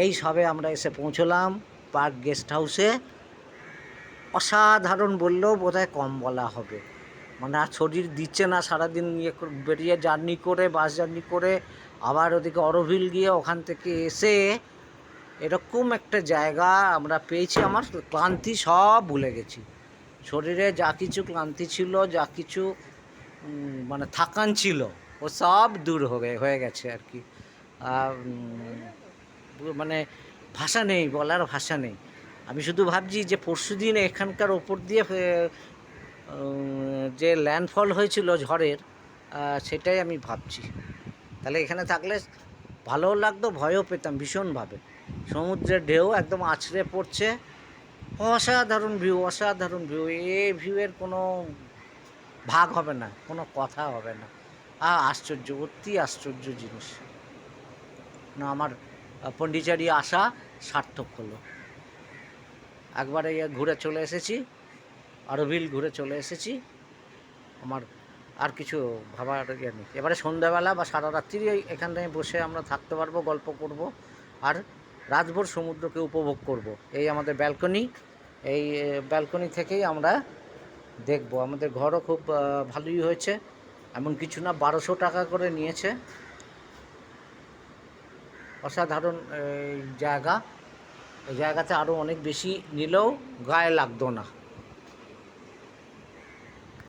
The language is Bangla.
এই সবে আমরা এসে পৌঁছলাম পার্ক গেস্ট হাউসে। অসাধারণ বললেও বোধহয় কম বলা হবে। মানে আর শরীর দিচ্ছে না, সারাদিন বেরিয়ে জার্নি করে, বাস জার্নি করে, আবার ওদিকে অরোভিল গিয়ে ওখান থেকে এসে এরকম একটা জায়গা আমরা পেয়েছি। আমার ক্লান্তি সব ভুলে গেছি। শরীরে যা কিছু ক্লান্তি ছিল, যা কিছু মানে থাকান ছিল, ও সব দূর হয়ে গেছে আর কি। মানে ভাষা নেই, বলার ভাষা নেই। আমি শুধু ভাবছি যে পরশুদিন এখানকার ওপর দিয়ে যে ল্যান্ডফল হয়েছিল ঝড়ের, সেটাই আমি ভাবছি। তাহলে এখানে থাকলে ভালোও লাগতো, ভয়ও পেতাম ভীষণভাবে। সমুদ্রের ঢেউ একদম আছড়ে পড়ছে, অসাধারণ ভিউ, অসাধারণ ভিউ। এই ভিউয়ের কোনো ভাগ হবে না, কোনো কথা হবে না। আশ্চর্য, অতি আশ্চর্য জিনিস। না, আমার পন্ডিচেরি আসা সার্থক হলো। একবারে ঘুরে চলে এসেছি, অরোভিল ঘুরে চলে এসেছি। আমার আর কিছু ভাবার ইয়ে নেই। এবারে সন্ধ্যাবেলা বা সারা রাত্রি এখানে বসে আমরা থাকতে পারবো, গল্প করব, আর রাতভর সমুদ্রকে উপভোগ করব। এই আমাদের ব্যালকনি, এই ব্যালকনি থেকেই আমরা দেখব। আমাদের ঘরও খুব ভালোই হয়েছে, এমন কিছু না, 1200 টাকা করে নিয়েছে। অসাধারণ জায়গা। এই জায়গাতে আরও অনেক বেশি নিলেও গায়ে লাগতো না।